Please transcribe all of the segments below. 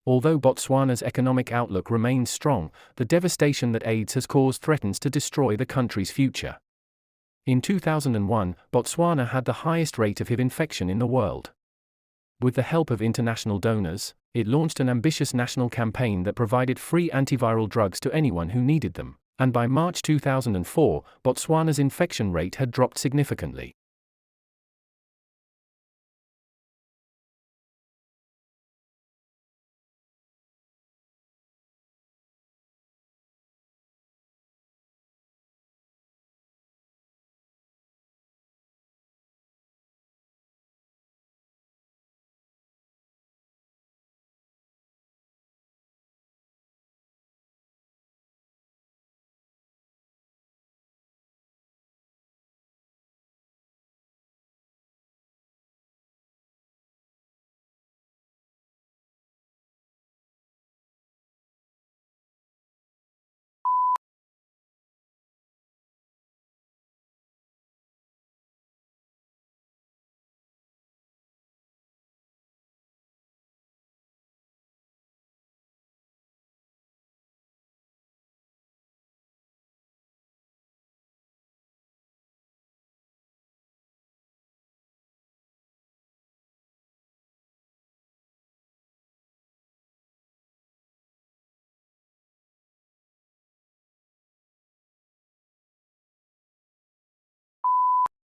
Although Botswana's economic outlook remains strong, the devastation that AIDS has caused threatens to destroy the country's future. In 2001, Botswana had the highest rate of HIV infection in the world. With the help of international donors, it launched an ambitious national campaign that provided free antiviral drugs to anyone who needed them, and by March 2004, Botswana's infection rate had dropped significantly.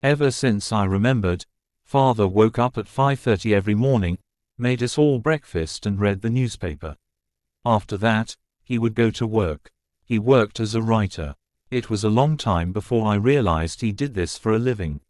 Ever since I remembered, Father woke up at 5:30 every morning, made us all breakfast and read the newspaper. After that, he would go to work. He worked as a writer. It was a long time before I realized he did this for a living.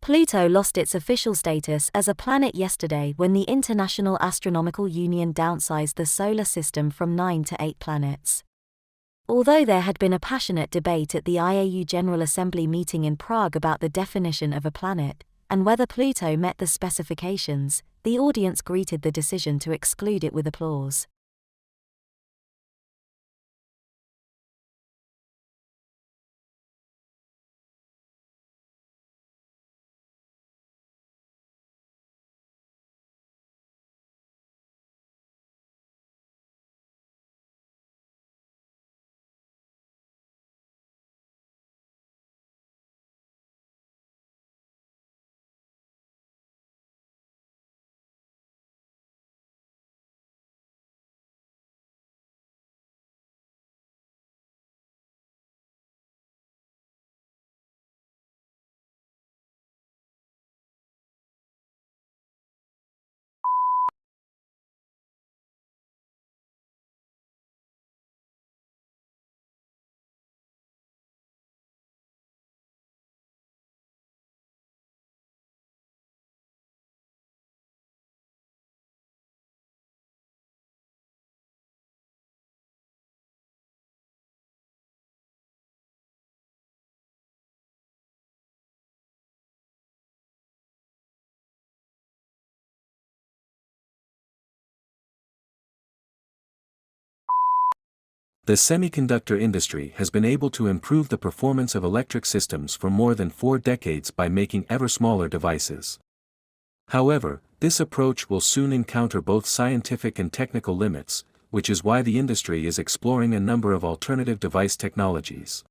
Pluto lost its official status as a planet yesterday when the International Astronomical Union downsized the solar system from 9 to 8 planets. Although there had been a passionate debate at the IAU General Assembly meeting in Prague about the definition of a planet, and whether Pluto met the specifications, the audience greeted the decision to exclude it with applause. The semiconductor industry has been able to improve the performance of electric systems for more than 4 decades by making ever smaller devices. However, this approach will soon encounter both scientific and technical limits, which is why the industry is exploring a number of alternative device technologies.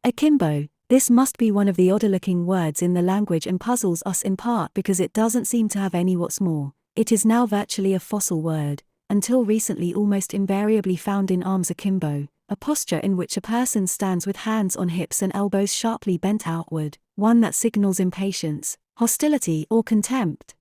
Akimbo, this must be one of the odder-looking words in the language and puzzles us in part because it doesn't seem to have any. What's more, it is now virtually a fossil word, until recently almost invariably found in arms akimbo, a posture in which a person stands with hands on hips and elbows sharply bent outward, one that signals impatience, hostility or contempt.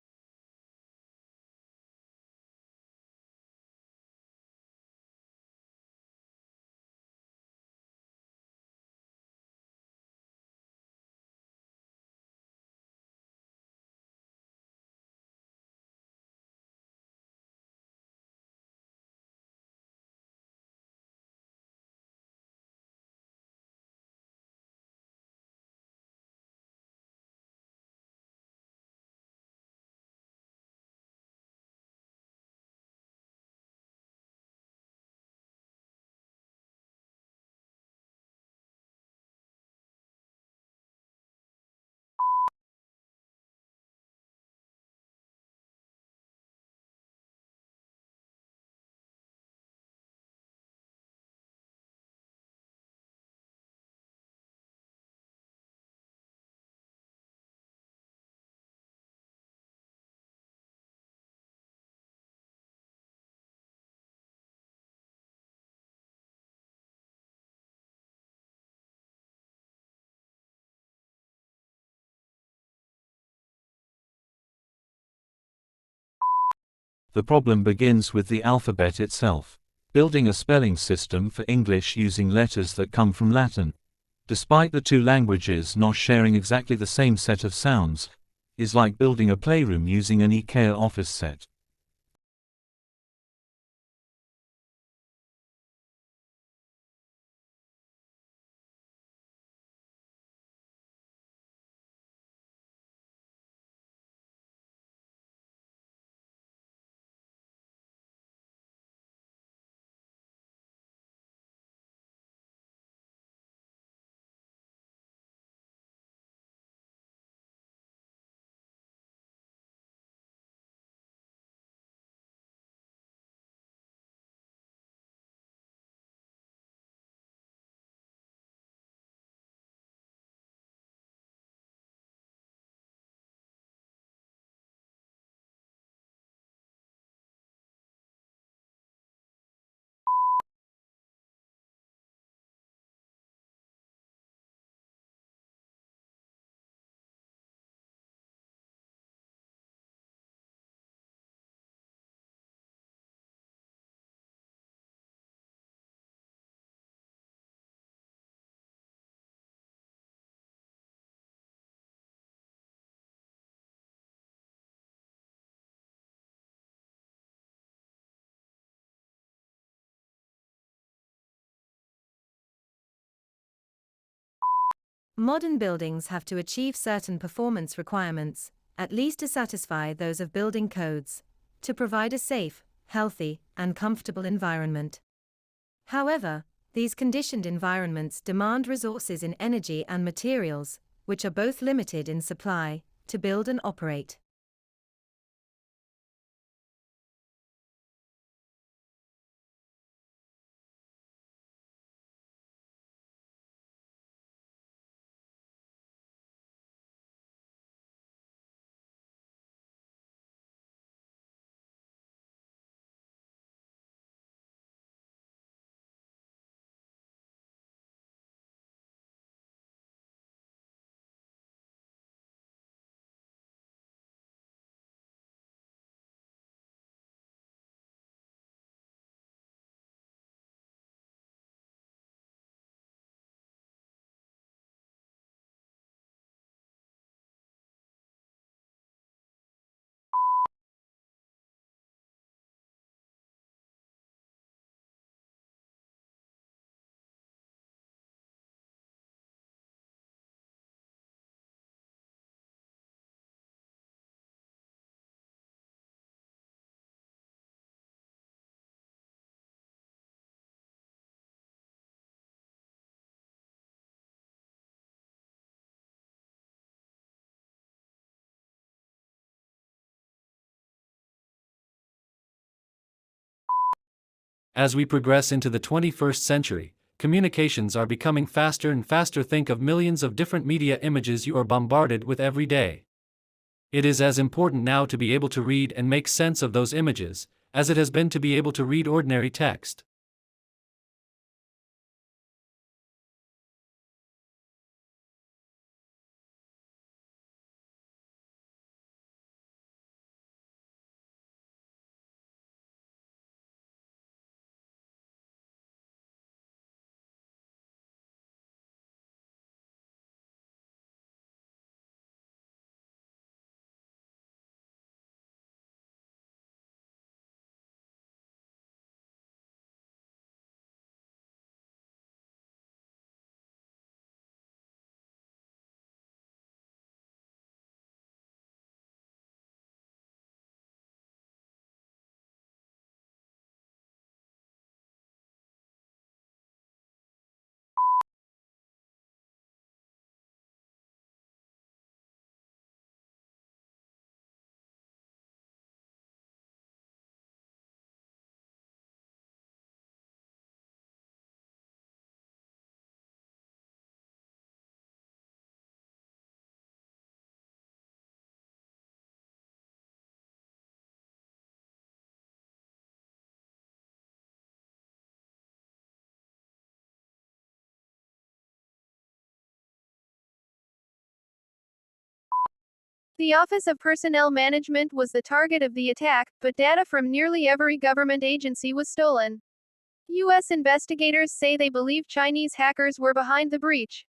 The problem begins with the alphabet itself. Building a spelling system for English using letters that come from Latin, despite the two languages not sharing exactly the same set of sounds, is like building a playroom using an IKEA office set. Modern buildings have to achieve certain performance requirements, at least to satisfy those of building codes, to provide a safe, healthy, and comfortable environment. However, these conditioned environments demand resources in energy and materials, which are both limited in supply, to build and operate. As we progress into the 21st century, communications are becoming faster and faster. Think of millions of different media images you are bombarded with every day. It is as important now to be able to read and make sense of those images, as it has been to be able to read ordinary text. The Office of Personnel Management was the target of the attack, but data from nearly every government agency was stolen. U.S. investigators say they believe Chinese hackers were behind the breach.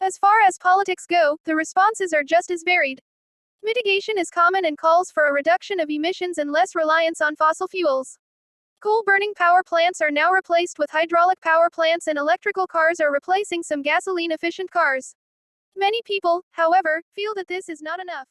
As far as politics go, the responses are just as varied. Mitigation is common and calls for a reduction of emissions and less reliance on fossil fuels. Coal-burning power plants are now replaced with hydraulic power plants and electrical cars are replacing some gasoline-efficient cars. Many people, however, feel that this is not enough.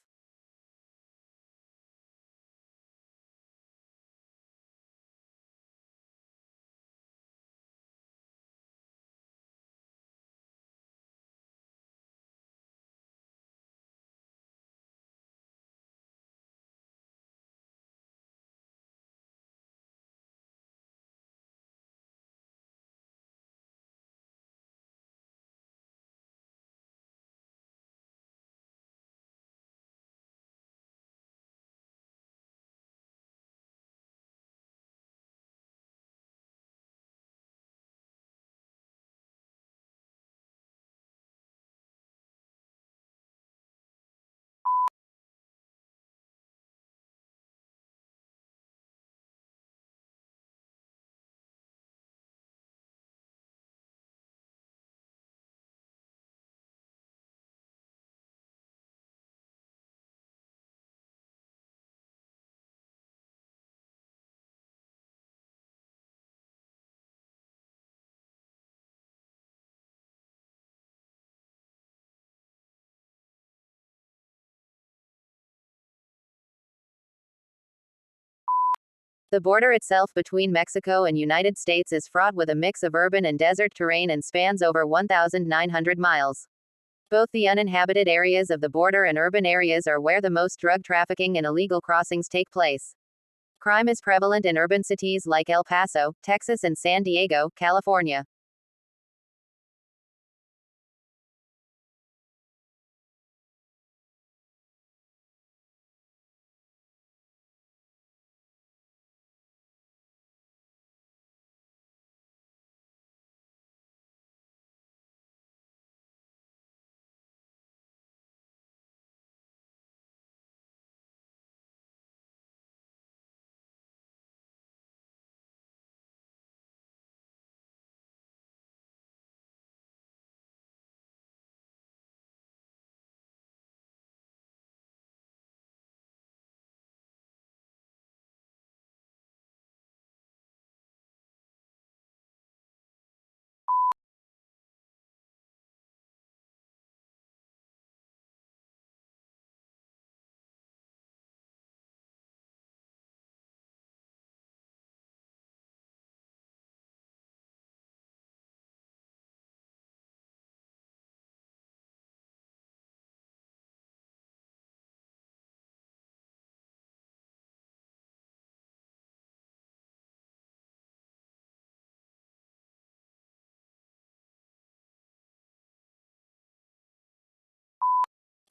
The border itself between Mexico and United States is fraught with a mix of urban and desert terrain and spans over 1,900 miles. Both the uninhabited areas of the border and urban areas are where the most drug trafficking and illegal crossings take place. Crime is prevalent in urban cities like El Paso, Texas and San Diego, California.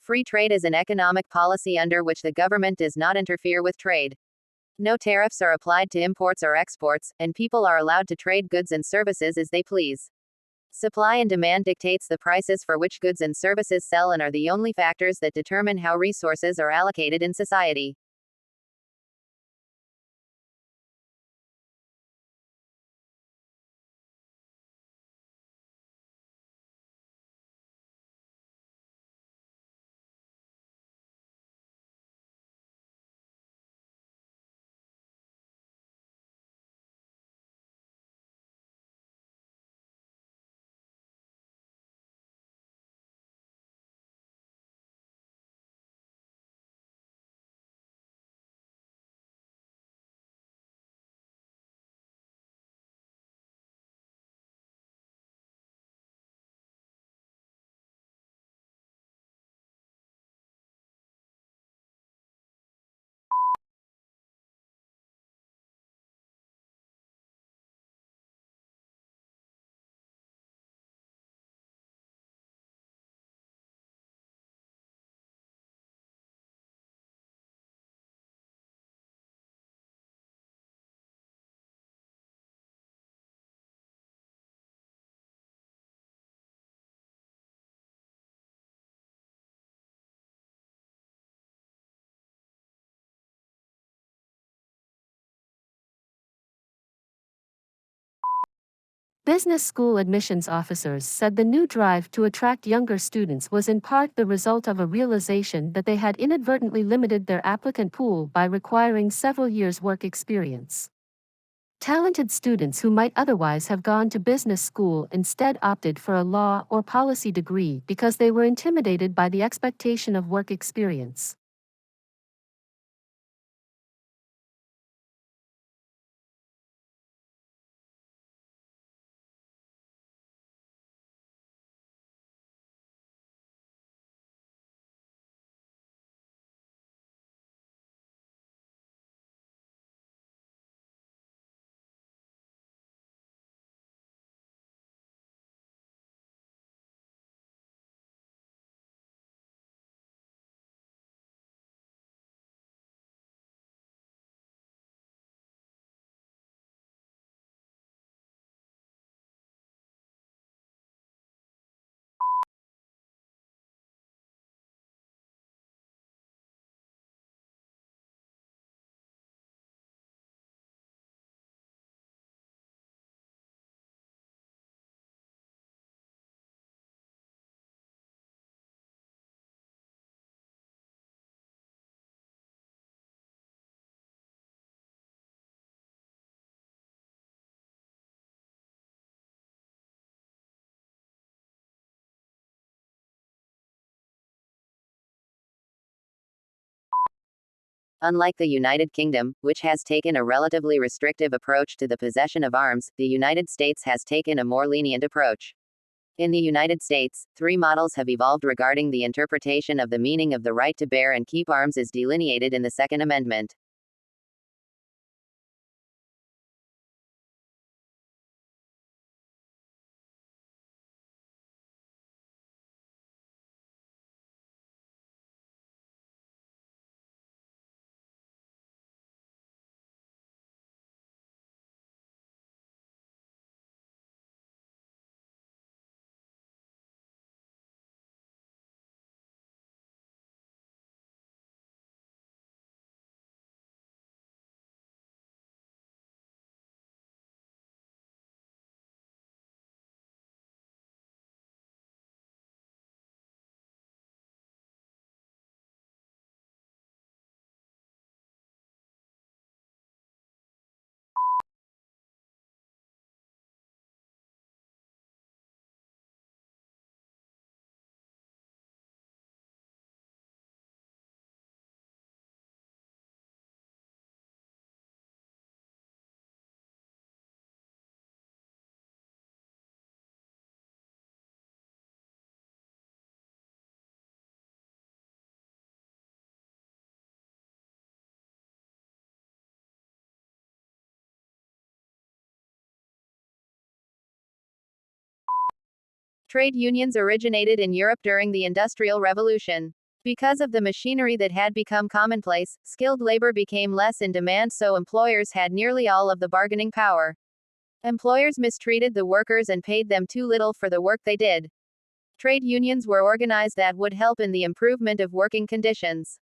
Free trade is an economic policy under which the government does not interfere with trade. No tariffs are applied to imports or exports, and people are allowed to trade goods and services as they please. Supply and demand dictates the prices for which goods and services sell and are the only factors that determine how resources are allocated in society. Business school admissions officers said the new drive to attract younger students was in part the result of a realization that they had inadvertently limited their applicant pool by requiring several years' work experience. Talented students who might otherwise have gone to business school instead opted for a law or policy degree because they were intimidated by the expectation of work experience. Unlike the United Kingdom, which has taken a relatively restrictive approach to the possession of arms, the United States has taken a more lenient approach. In the United States, three models have evolved regarding the interpretation of the meaning of the right to bear and keep arms as delineated in the Second Amendment. Trade unions originated in Europe during the Industrial Revolution. Because of the machinery that had become commonplace, skilled labor became less in demand, so employers had nearly all of the bargaining power. Employers mistreated the workers and paid them too little for the work they did. Trade unions were organized that would help in the improvement of working conditions.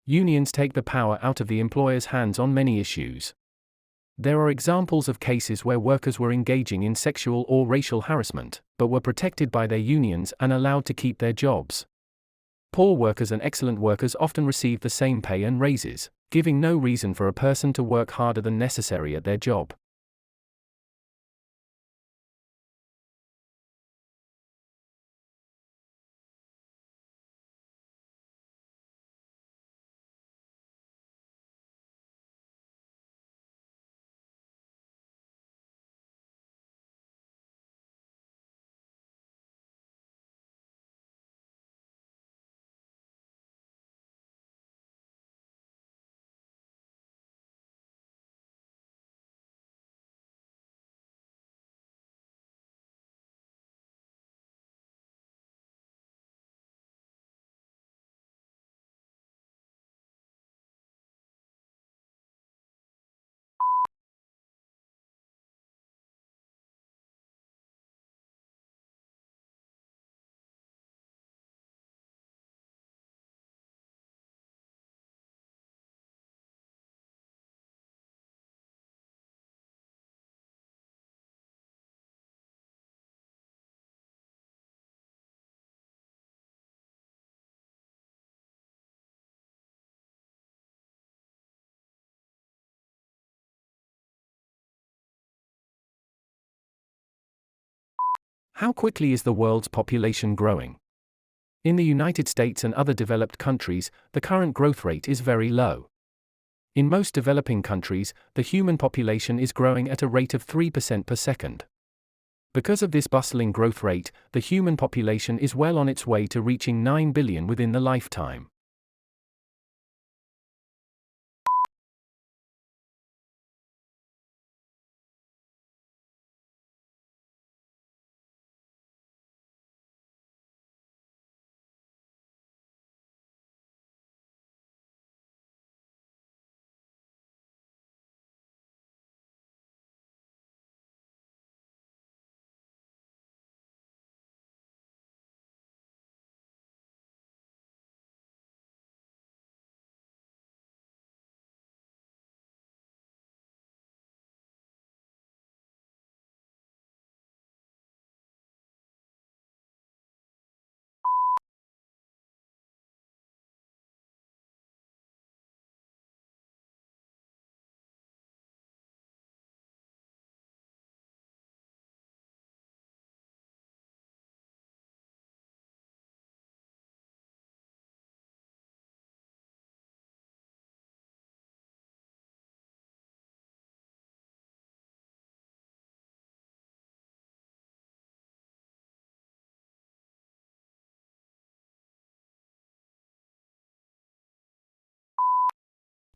Unions take the power out of the employer's hands on many issues. There are examples of cases where workers were engaging in sexual or racial harassment, but were protected by their unions and allowed to keep their jobs. Poor workers and excellent workers often receive the same pay and raises, giving no reason for a person to work harder than necessary at their job. How quickly is the world's population growing? In the United States and other developed countries, the current growth rate is very low. In most developing countries, the human population is growing at a rate of 3% per second. Because of this bustling growth rate, the human population is well on its way to reaching 9 billion within the lifetime.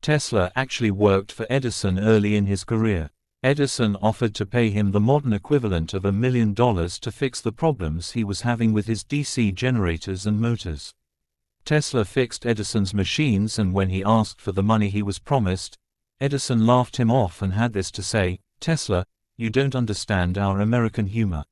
Tesla actually worked for Edison early in his career. Edison offered to pay him the modern equivalent of $1 million to fix the problems he was having with his DC generators and motors. Tesla fixed Edison's machines, and when he asked for the money he was promised, Edison laughed him off and had this to say, "Tesla, you don't understand our American humor.